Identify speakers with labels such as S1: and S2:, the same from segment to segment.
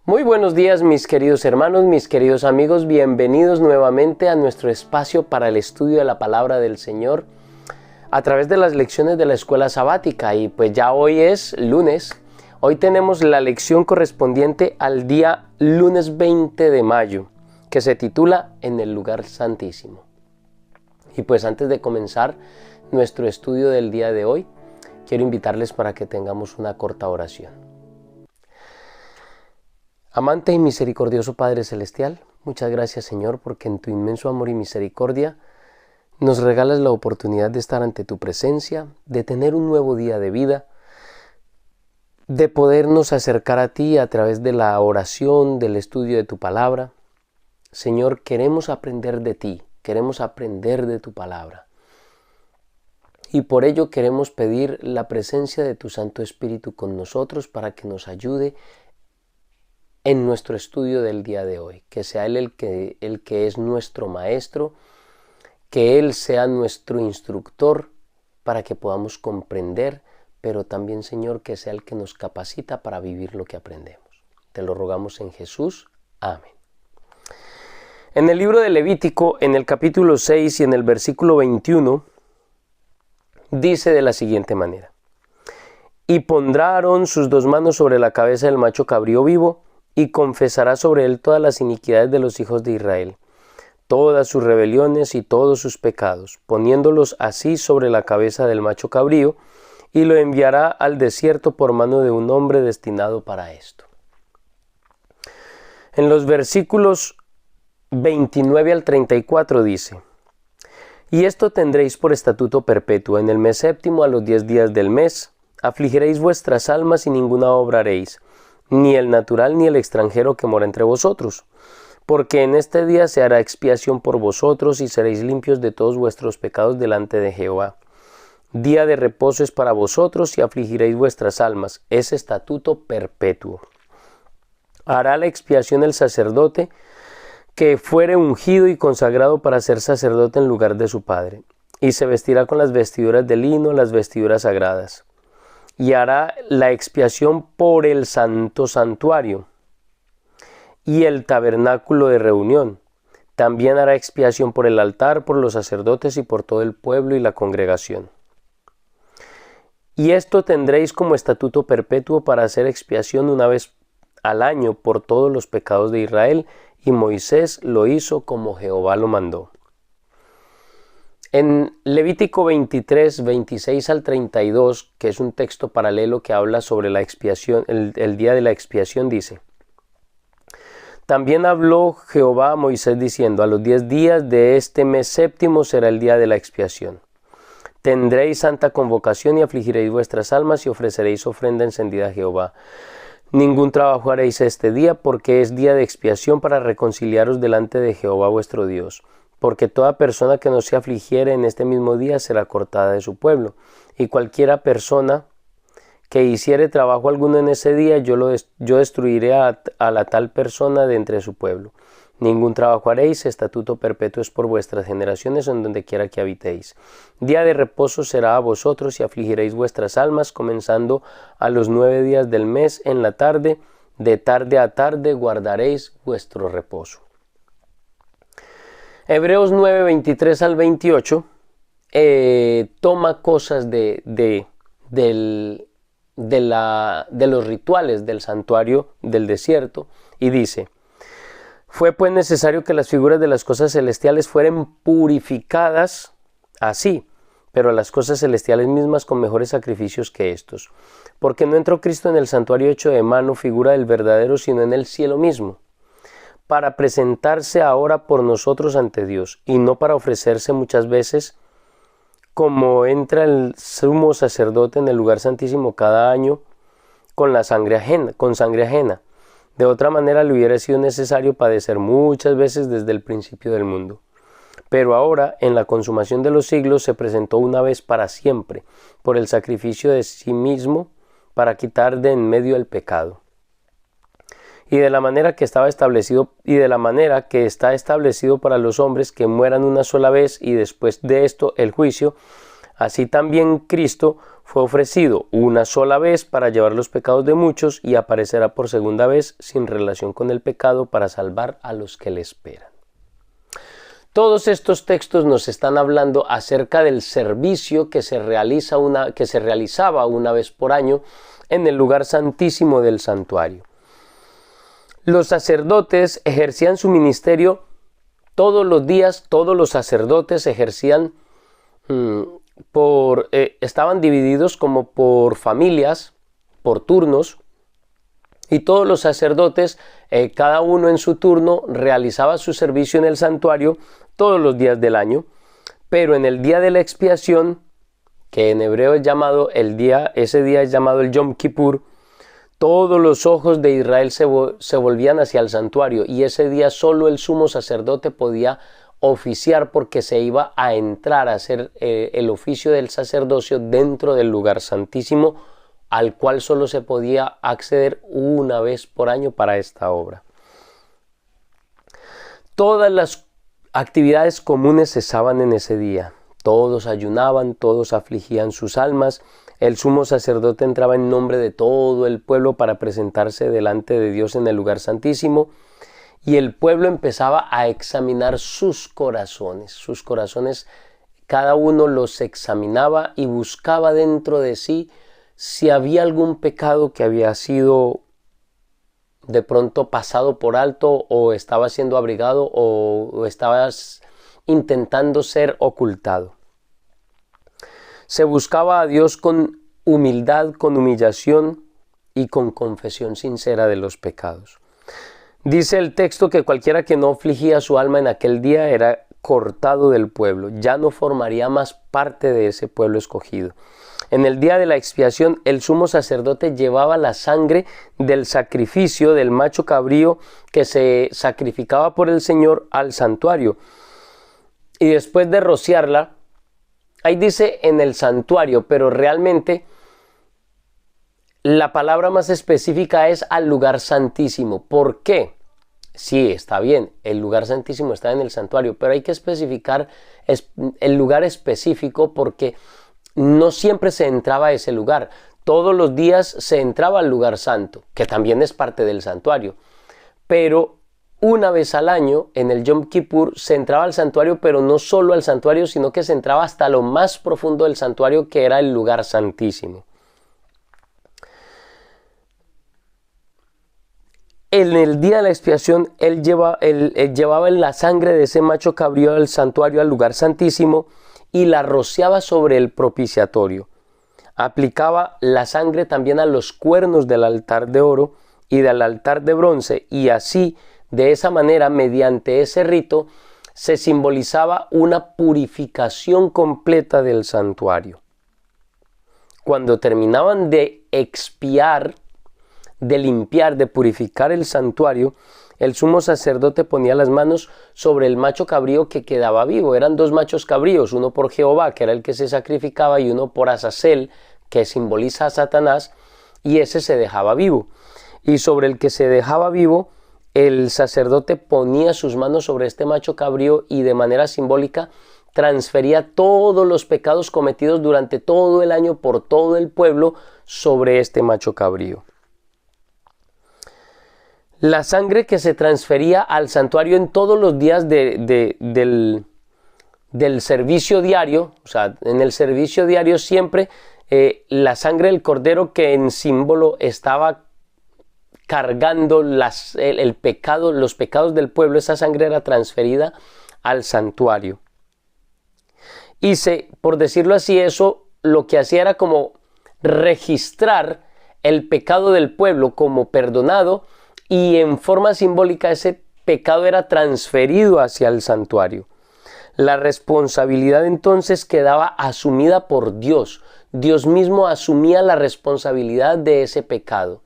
S1: Muy buenos días, mis queridos hermanos, mis queridos amigos, bienvenidos nuevamente a nuestro espacio para el estudio de la palabra del Señor a través de las lecciones de la escuela sabática. Y pues ya hoy es lunes, hoy tenemos la lección correspondiente al día lunes 20 de mayo, que se titula En el lugar santísimo. Y pues antes de comenzar nuestro estudio del día de hoy, quiero invitarles para que tengamos una corta oración. Amante y misericordioso Padre Celestial, muchas gracias Señor, porque en tu inmenso amor y misericordia nos regalas la oportunidad de estar ante tu presencia, de tener un nuevo día de vida, de podernos acercar a ti a través de la oración, del estudio de tu palabra. Señor, queremos aprender de ti, queremos aprender de tu palabra. Y por ello queremos pedir la presencia de tu Santo Espíritu con nosotros para que nos ayude en nuestro estudio del día de hoy, que sea Él el que es nuestro maestro, que Él sea nuestro instructor para que podamos comprender, pero también, Señor, que sea el que nos capacita para vivir lo que aprendemos. Te lo rogamos en Jesús. Amén. En el libro de Levítico, en el capítulo 6 y en el versículo 21, dice de la siguiente manera: Y pondrá Aarón sus dos manos sobre la cabeza del macho cabrío vivo, y confesará sobre él todas las iniquidades de los hijos de Israel, todas sus rebeliones y todos sus pecados, poniéndolos así sobre la cabeza del macho cabrío, y lo enviará al desierto por mano de un hombre destinado para esto. En los versículos 29 al 34 dice: Y esto tendréis por estatuto perpetuo: en el mes séptimo, a los 10 días del mes, afligiréis vuestras almas y ninguna obra haréis, ni el natural ni el extranjero que mora entre vosotros, porque en este día se hará expiación por vosotros y seréis limpios de todos vuestros pecados delante de Jehová. Día de reposo es para vosotros y afligiréis vuestras almas, es estatuto perpetuo. Hará la expiación el sacerdote que fuere ungido y consagrado para ser sacerdote en lugar de su padre, y se vestirá con las vestiduras de lino, las vestiduras sagradas. Y hará la expiación por el santo santuario y el tabernáculo de reunión. También hará expiación por el altar, por los sacerdotes y por todo el pueblo y la congregación. Y esto tendréis como estatuto perpetuo para hacer expiación una vez al año por todos los pecados de Israel, y Moisés lo hizo como Jehová lo mandó. En Levítico 23, 26 al 32, que es un texto paralelo que habla sobre la expiación, el día de la expiación, dice: También habló Jehová a Moisés diciendo: A los 10 días de este mes séptimo será el día de la expiación. Tendréis santa convocación y afligiréis vuestras almas y ofreceréis ofrenda encendida a Jehová. Ningún trabajo haréis este día, porque es día de expiación para reconciliaros delante de Jehová vuestro Dios. Porque toda persona que no se afligiere en este mismo día será cortada de su pueblo. Y cualquiera persona que hiciere trabajo alguno en ese día, yo destruiré a la tal persona de entre su pueblo. Ningún trabajo haréis, estatuto perpetuo es por vuestras generaciones en donde quiera que habitéis. Día de reposo será a vosotros y afligiréis vuestras almas, comenzando a los 9 días del mes en la tarde, de tarde a tarde guardaréis vuestro reposo. Hebreos 9, 23 al 28 toma cosas de los rituales del santuario del desierto y dice: Fue pues necesario que las figuras de las cosas celestiales fueran purificadas así, pero las cosas celestiales mismas con mejores sacrificios que estos. Porque no entró Cristo en el santuario hecho de mano, figura del verdadero, sino en el cielo mismo, para presentarse ahora por nosotros ante Dios, y no para ofrecerse muchas veces, como entra el sumo sacerdote en el lugar santísimo cada año con sangre ajena. De otra manera le hubiera sido necesario padecer muchas veces desde el principio del mundo. Pero ahora, en la consumación de los siglos, se presentó una vez para siempre, por el sacrificio de sí mismo, para quitar de en medio el pecado. Y de la manera que está establecido para los hombres que mueran una sola vez y después de esto el juicio, así también Cristo Fue ofrecido una sola vez para llevar los pecados de muchos y aparecerá por segunda vez sin relación con el pecado para salvar a los que le esperan. Todos estos textos nos están hablando acerca del servicio que se realizaba una vez por año en el lugar santísimo del santuario. Los sacerdotes ejercían su ministerio todos los días. Todos los sacerdotes ejercían estaban divididos como por familias, por turnos, y todos los sacerdotes, cada uno en su turno, realizaba su servicio en el santuario todos los días del año. Pero en el día de la expiación, que en hebreo es llamado ese día es llamado el Yom Kippur, todos los ojos de Israel se volvían hacia el santuario, y ese día solo el sumo sacerdote podía oficiar, porque se iba a entrar a hacer el oficio del sacerdocio dentro del lugar santísimo, al cual solo se podía acceder una vez por año para esta obra. Todas las actividades comunes cesaban en ese día. Todos ayunaban, todos afligían sus almas. El sumo sacerdote entraba en nombre de todo el pueblo para presentarse delante de Dios en el lugar santísimo, y el pueblo empezaba a examinar sus corazones. Sus corazones, cada uno los examinaba y buscaba dentro de sí si había algún pecado que había sido de pronto pasado por alto, o estaba siendo abrigado, o estaba intentando ser ocultado. Se buscaba a Dios con humildad, con humillación y con confesión sincera de los pecados. Dice el texto que cualquiera que no afligía su alma en aquel día era cortado del pueblo, ya no formaría más parte de ese pueblo escogido. En el día de la expiación, el sumo sacerdote llevaba la sangre del sacrificio del macho cabrío que se sacrificaba por el Señor al santuario, y después de rociarla, ahí dice en el santuario, pero realmente la palabra más específica es al lugar santísimo. ¿Por qué? Sí, está bien, el lugar santísimo está en el santuario, pero hay que especificar el lugar específico, porque no siempre se entraba a ese lugar. Todos los días se entraba al lugar santo, que también es parte del santuario, pero una vez al año, en el Yom Kippur, se entraba al santuario, pero no solo al santuario, sino que se entraba hasta lo más profundo del santuario, que era el lugar santísimo. En el día de la expiación, él llevaba la sangre de ese macho cabrío del santuario al lugar santísimo y la rociaba sobre el propiciatorio. Aplicaba la sangre también a los cuernos del altar de oro y del altar de bronce, y así, de esa manera, mediante ese rito, se simbolizaba una purificación completa del santuario. Cuando terminaban de expiar, de limpiar, de purificar el santuario, el sumo sacerdote ponía las manos sobre el macho cabrío que quedaba vivo. Eran dos machos cabríos, uno por Jehová, que era el que se sacrificaba, y uno por Azazel, que simboliza a Satanás, y ese se dejaba vivo. Y sobre el que se dejaba vivo, el sacerdote ponía sus manos sobre este macho cabrío y de manera simbólica transfería todos los pecados cometidos durante todo el año por todo el pueblo sobre este macho cabrío. La sangre que se transfería al santuario en todos los días del servicio diario, o sea, en el servicio diario siempre la sangre del cordero, que en símbolo estaba cargando el pecado, los pecados del pueblo, esa sangre era transferida al santuario. Y por decirlo así, eso lo que hacía era como registrar el pecado del pueblo como perdonado, y en forma simbólica ese pecado era transferido hacia el santuario. La responsabilidad entonces quedaba asumida por Dios. Dios mismo asumía la responsabilidad de ese pecado,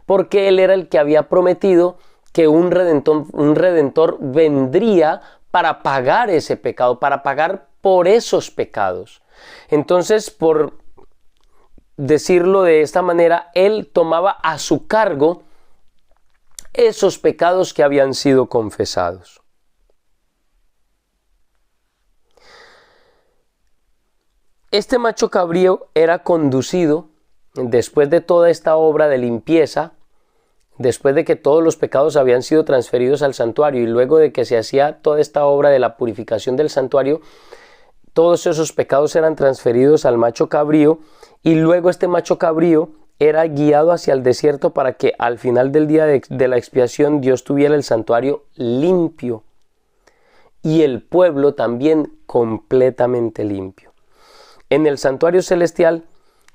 S1: porque Él era el que había prometido que un redentor vendría para pagar ese pecado, para pagar por esos pecados. Entonces, por decirlo de esta manera, Él tomaba a su cargo esos pecados que habían sido confesados. Este macho cabrío era conducido después de toda esta obra de limpieza, después de que todos los pecados habían sido transferidos al santuario y luego de que se hacía toda esta obra de la purificación del santuario, todos esos pecados eran transferidos al macho cabrío y luego este macho cabrío era guiado hacia el desierto para que al final del día de la expiación Dios tuviera el santuario limpio y el pueblo también completamente limpio. En el santuario celestial,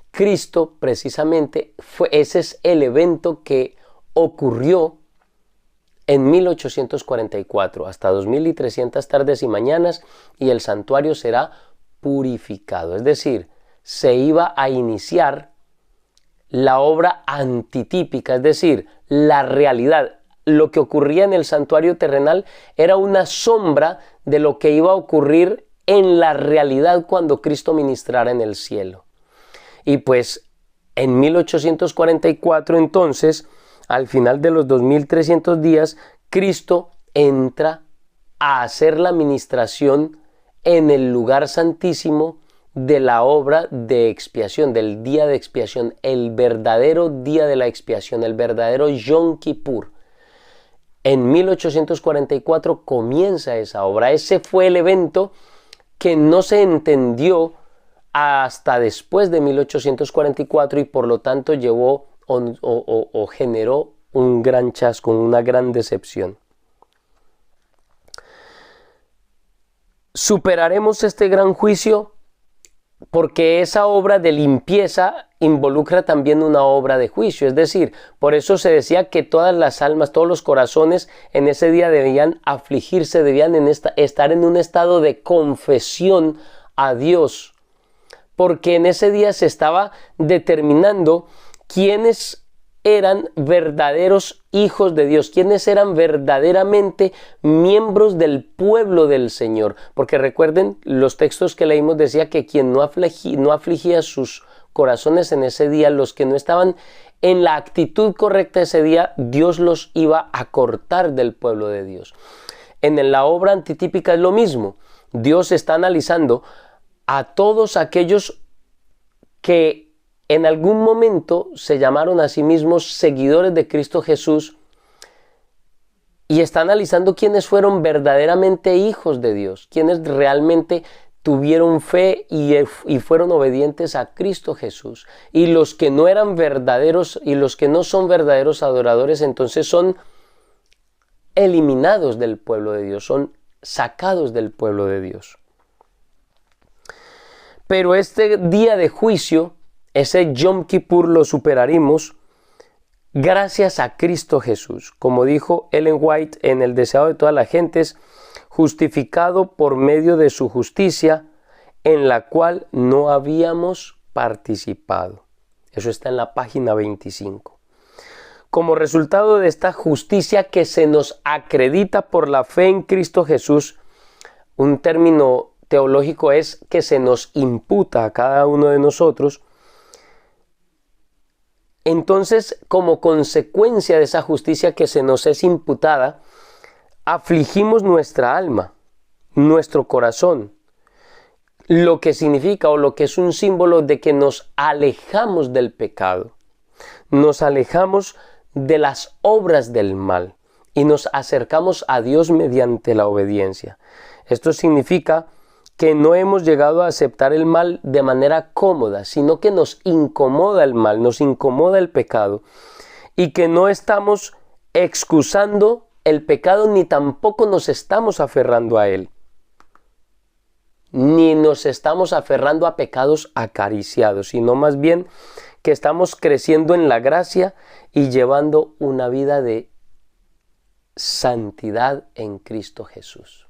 S1: Cristo precisamente ese es el evento que ocurrió en 1844, hasta 2300 tardes y mañanas, y el santuario será purificado. Es decir, se iba a iniciar la obra antitípica, es decir, la realidad. Lo que ocurría en el santuario terrenal era una sombra de lo que iba a ocurrir en la realidad cuando Cristo ministrara en el cielo. Y pues en 1844 entonces, al final de los 2300 días, Cristo entra a hacer la ministración en el lugar santísimo de la obra de expiación, del día de expiación, el verdadero día de la expiación, el verdadero Yom Kippur. En 1844 comienza esa obra. Ese fue el evento que no se entendió hasta después de 1844 y por lo tanto llevó o generó un gran chasco, una gran decepción. Superaremos este gran juicio porque esa obra de limpieza involucra también una obra de juicio. Es decir, por eso se decía que todas las almas, todos los corazones en ese día debían afligirse, debían estar en un estado de confesión a Dios. Porque en ese día se estaba determinando quiénes eran verdaderos hijos de Dios, quiénes eran verdaderamente miembros del pueblo del Señor. Porque recuerden, los textos que leímos decía que quien no afligía sus corazones en ese día, los que no estaban en la actitud correcta ese día, Dios los iba a cortar del pueblo de Dios. En la obra antitípica es lo mismo. Dios está analizando a todos aquellos que en algún momento se llamaron a sí mismos seguidores de Cristo Jesús y está analizando quiénes fueron verdaderamente hijos de Dios, quiénes realmente tuvieron fe y fueron obedientes a Cristo Jesús. Y los que no eran verdaderos y los que no son verdaderos adoradores, entonces son eliminados del pueblo de Dios, son sacados del pueblo de Dios. Pero este día de juicio, ese Yom Kippur, lo superaremos gracias a Cristo Jesús. Como dijo Ellen White en El deseado de todas las gentes, justificado por medio de su justicia, en la cual no habíamos participado. Eso está en la página 25. Como resultado de esta justicia que se nos acredita por la fe en Cristo Jesús, un término teológico es que se nos imputa a cada uno de nosotros. Entonces, como consecuencia de esa justicia que se nos es imputada, afligimos nuestra alma, nuestro corazón, lo que significa o lo que es un símbolo de que nos alejamos del pecado, nos alejamos de las obras del mal y nos acercamos a Dios mediante la obediencia. Esto significa que no hemos llegado a aceptar el mal de manera cómoda, sino que nos incomoda el mal, nos incomoda el pecado, y que no estamos excusando el pecado ni tampoco nos estamos aferrando a él, ni nos estamos aferrando a pecados acariciados, sino más bien que estamos creciendo en la gracia y llevando una vida de santidad en Cristo Jesús.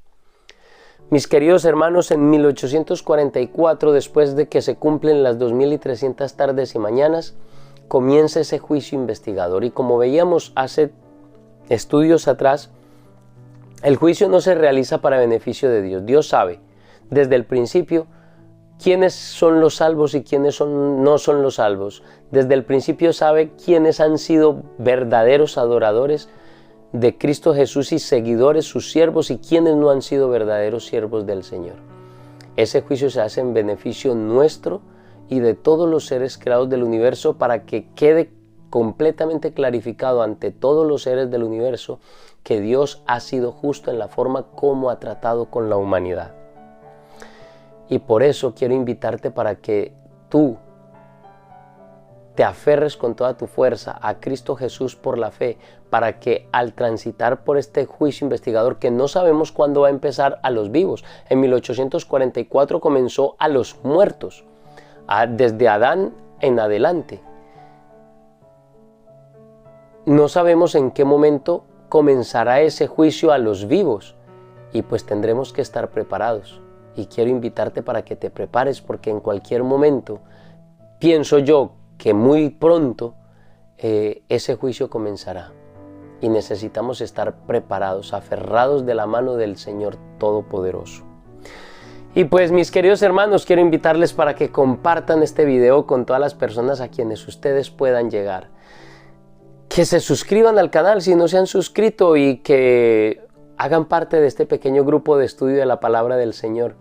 S1: Mis queridos hermanos, en 1844, después de que se cumplen las 2300 tardes y mañanas, comienza ese juicio investigador. Y como veíamos hace estudios atrás, el juicio no se realiza para beneficio de Dios. Dios sabe desde el principio quiénes son los salvos y quiénes no son los salvos. Desde el principio sabe quiénes han sido verdaderos adoradores de Cristo Jesús y seguidores, sus siervos, y quienes no han sido verdaderos siervos del Señor. Ese juicio se hace en beneficio nuestro y de todos los seres creados del universo, para que quede completamente clarificado ante todos los seres del universo que Dios ha sido justo en la forma como ha tratado con la humanidad. Y por eso quiero invitarte para que tú te aferres con toda tu fuerza a Cristo Jesús por la fe, para que al transitar por este juicio investigador, que no sabemos cuándo va a empezar a los vivos, en 1844 comenzó a los muertos, desde Adán en adelante. No sabemos en qué momento comenzará ese juicio a los vivos, y pues tendremos que estar preparados. Y quiero invitarte para que te prepares, porque en cualquier momento, pienso yo que muy pronto, ese juicio comenzará. Y necesitamos estar preparados, aferrados de la mano del Señor Todopoderoso. Y pues, mis queridos hermanos, quiero invitarles para que compartan este video con todas las personas a quienes ustedes puedan llegar. Que se suscriban al canal si no se han suscrito, y que hagan parte de este pequeño grupo de estudio de la palabra del Señor.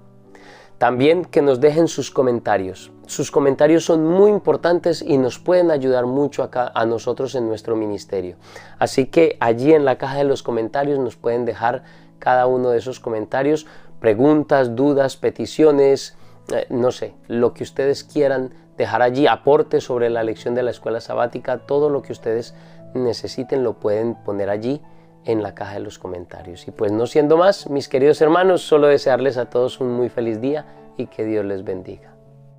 S1: También que nos dejen sus comentarios. Sus comentarios son muy importantes y nos pueden ayudar mucho acá a nosotros en nuestro ministerio. Así que allí en la caja de los comentarios nos pueden dejar cada uno de esos comentarios, preguntas, dudas, peticiones, no sé, lo que ustedes quieran dejar allí, aportes sobre la lección de la escuela sabática, todo lo que ustedes necesiten lo pueden poner allí en la caja de los comentarios. Y pues, no siendo más, mis queridos hermanos, solo desearles a todos un muy feliz día y que Dios les bendiga.